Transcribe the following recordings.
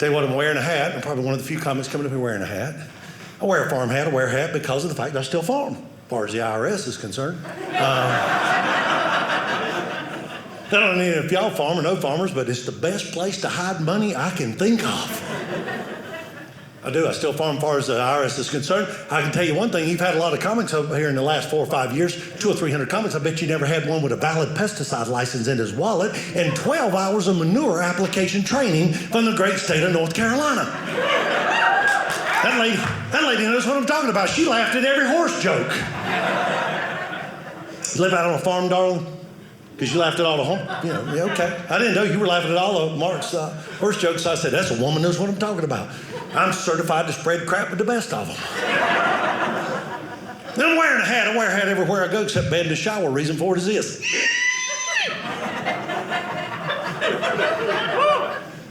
Tell you what, I'm wearing a hat. I'm probably one of the few comics coming up here wearing a hat. I wear a farm hat. I wear a hat because of the fact that I still farm, as far as the IRS is concerned. I don't know if y'all farm or no farmers, but it's the best place to hide money I can think of. I do. I still farm as far as the IRS is concerned. I can tell you one thing. You've had a lot of comics over here in the last 4 or 5 years, 200 or 300 comics. I bet you never had one with a valid pesticide license in his wallet and 12 hours of manure application training from the great state of North Carolina. That lady knows what I'm talking about. She laughed at every horse joke. You live out on a farm, darling? Because you laughed at all the yeah, okay. I didn't know you were laughing at all of Mark's horse jokes. So I said, that's a woman knows what I'm talking about. I'm certified to spread crap with the best of them. Then I'm wearing a hat. I wear a hat everywhere I go except bed and the shower. Reason for it is this.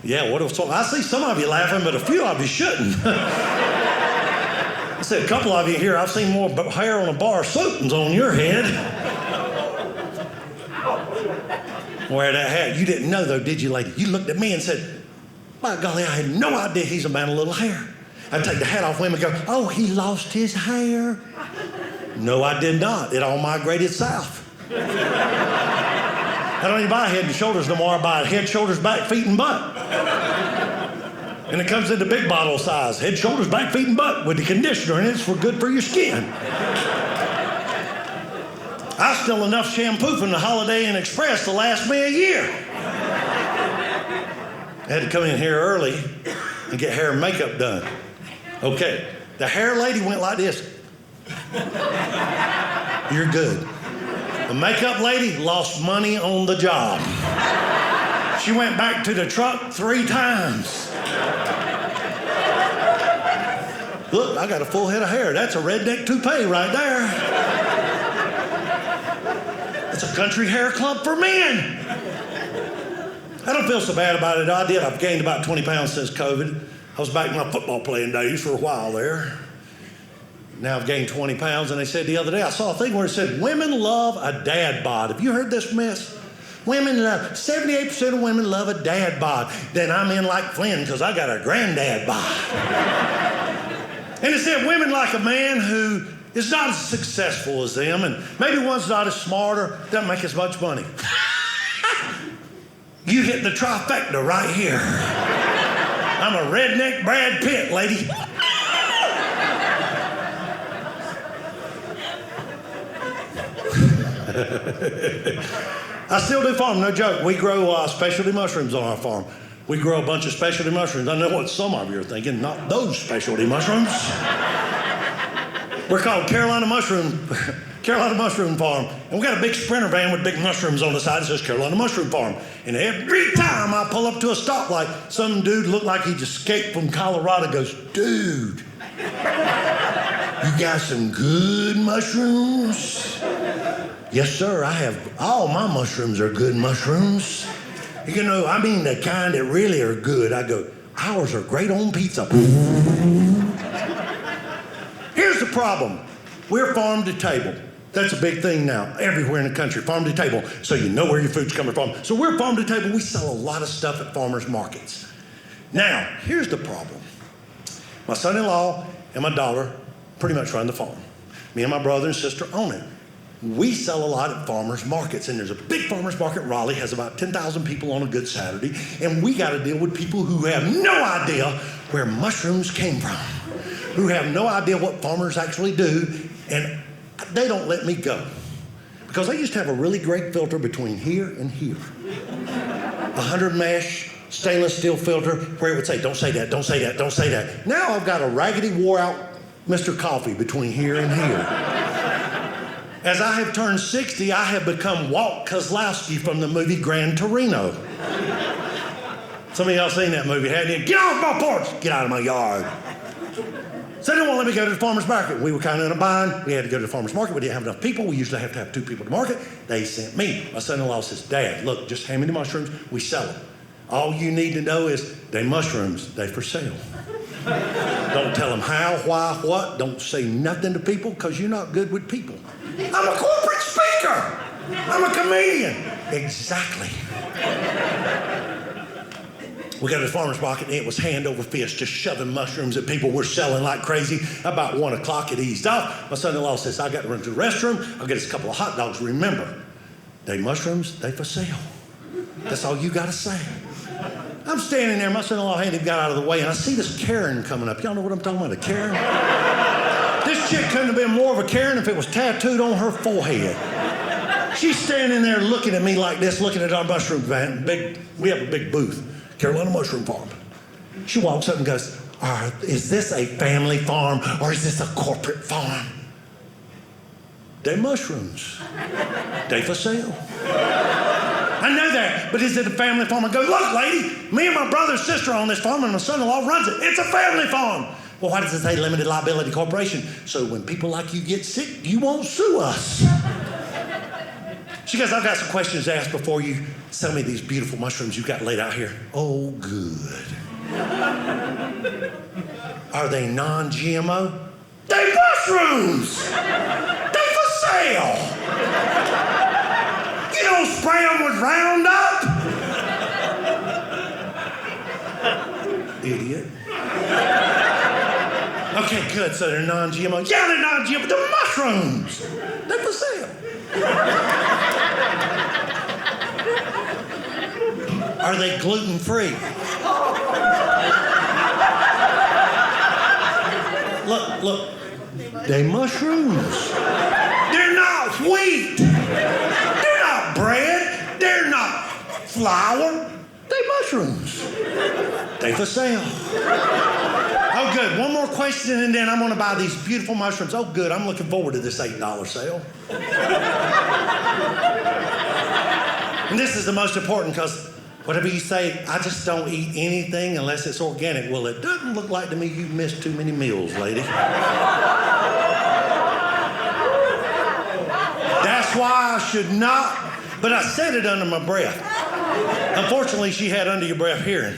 Yeah, what if I see some of you laughing, but a few of you shouldn't. I said, a couple of you here, I've seen more hair on a bar of soap than's on your head. Wear that hat. You didn't know, though, did you, lady? You looked at me and said, by golly, I had no idea he's a man of little hair. I'd take the hat off him and go, oh, he lost his hair. No, I did not. It all migrated south. I don't even buy head and shoulders no more. I buy head, shoulders, back, feet, and butt. And it comes in the big bottle size. Head, shoulders, back, feet, and butt with the conditioner, and it's good for your skin. I steal enough shampoo from the Holiday Inn Express to last me a year. I had to come in here early and get hair and makeup done. Okay, the hair lady went like this. You're good. The makeup lady lost money on the job. She went back to the truck 3 times. Look, I got a full head of hair. That's a redneck toupee right there. It's a country hair club for men. I don't feel so bad about it. I've gained about 20 pounds since COVID. I was back in my football playing days for a while there. Now I've gained 20 pounds, and they said the other day, I saw a thing where it said, women love a dad bod. Have you heard this mess? 78% of women love a dad bod. Then I'm in like Flynn, because I got a granddad bod. And it said women like a man who is not as successful as them, and maybe one's not as smart or doesn't make as much money. You hit the trifecta right here. I'm a redneck Brad Pitt, lady. I still do farm, no joke. We grow specialty mushrooms on our farm. We grow a bunch of specialty mushrooms. I know what some of you are thinking, not those specialty mushrooms. We're called Carolina Mushroom Farm. And we got a big Sprinter van with big mushrooms on the side that says Carolina Mushroom Farm. And every time I pull up to a stoplight, some dude looked like he just escaped from Colorado goes, dude, you got some good mushrooms? Yes, sir, I have. All my mushrooms are good mushrooms. You know, I mean the kind that really are good. I go, ours are great on pizza. Here's the problem. We're farm to table. That's a big thing now, everywhere in the country, farm to table, so you know where your food's coming from. So we're farm to table. We sell a lot of stuff at farmers markets. Now, here's the problem. My son-in-law and my daughter pretty much run the farm. Me and my brother and sister own it. We sell a lot at farmers markets, and there's a big farmers market. Raleigh has about 10,000 people on a good Saturday, and we got to deal with people who have no idea where mushrooms came from, who have no idea what farmers actually do, and they don't let me go. Because I used to have a really great filter between here and here. 100 mesh stainless steel filter where it would say, don't say that, don't say that, don't say that. Now I've got a raggedy wore out Mr. Coffee between here and here. As I have turned 60, I have become Walt Kozlowski from the movie Gran Torino. Some of y'all seen that movie, hadn't you? Get off my porch! Get out of my yard. So they didn't want to let me go to the farmer's market. We were kind of in a bind. We had to go to the farmer's market. We didn't have enough people. We usually have to have 2 people to market. They sent me. My son-in-law says, Dad, look, just hand me the mushrooms. We sell them. All you need to know is they mushrooms. They for sale. Don't tell them how, why, what. Don't say nothing to people because you're not good with people. I'm a corporate speaker. I'm a comedian. Exactly. We got to the farmer's market, and it was hand over fist, just shoving mushrooms at people. We're selling like crazy. About 1 o'clock, it eased off. My son-in-law says, I got to run to the restroom. I'll get us a couple of hot dogs. Remember, they mushrooms, they for sale. That's all you got to say. I'm standing there. My son-in-law hadn't got out of the way, and I see this Karen coming up. Y'all know what I'm talking about, a Karen? This chick couldn't have been more of a Karen if it was tattooed on her forehead. She's standing there looking at me like this, looking at our mushroom van. We have a big booth. Carolina Mushroom Farm. She walks up and goes, is this a family farm or is this a corporate farm? They're mushrooms. They for sale. I know that, but is it a family farm? I go, look, lady, me and my brother and sister are on this farm and my son-in-law runs it. It's a family farm. Well, why does it say limited liability corporation? So when people like you get sick, you won't sue us. She goes, I've got some questions to ask before you sell me these beautiful mushrooms you've got laid out here. Oh, good. Are they non-GMO? They mushrooms! They for sale! You don't spray them with Roundup! Idiot. Okay, good, so they're non-GMO. Yeah, they're non-GMO, they're mushrooms! They're for sale. Are they gluten-free? Look. They mushrooms. They're not wheat. They're not bread. They're not flour. They mushrooms. They for sale. Oh, good. One more question, and then I'm going to buy these beautiful mushrooms. Oh, good. I'm looking forward to this $8 sale. And this is the most important because whatever you say, I just don't eat anything unless it's organic. Well, it doesn't look like to me you've missed too many meals, lady. That's why I should not, but I said it under my breath. Unfortunately, she had under your breath hearing.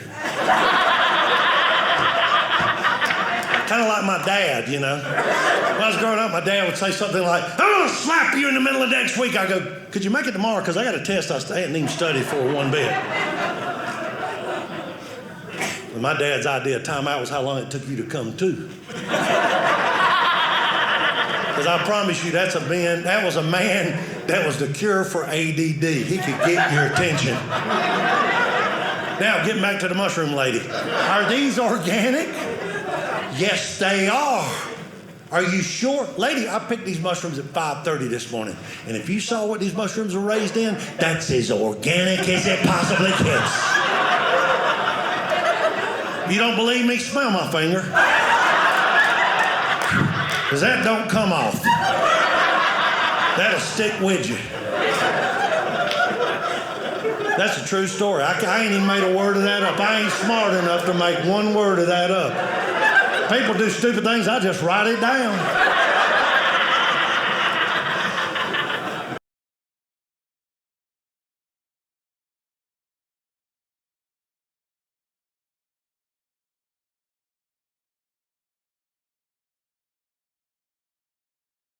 Kind of like my dad, you know. When I was growing up, my dad would say something like, I'm going to slap you in the middle of next week. I go, could you make it tomorrow? Because I got a test I hadn't even studied for one bit. And my dad's idea of timeout was how long it took you to come to. Because I promise you, that was a man that was the cure for ADD. He could get your attention. Now, getting back to the mushroom lady. Are these organic? Yes, they are. Are you sure? Lady, I picked these mushrooms at 5:30 this morning. And if you saw what these mushrooms are raised in, that's as organic as it possibly gets. You don't believe me? Smell my finger. Because that don't come off. That'll stick with you. That's a true story. I ain't even made a word of that up. I ain't smart enough to make one word of that up. People do stupid things, I just write it down.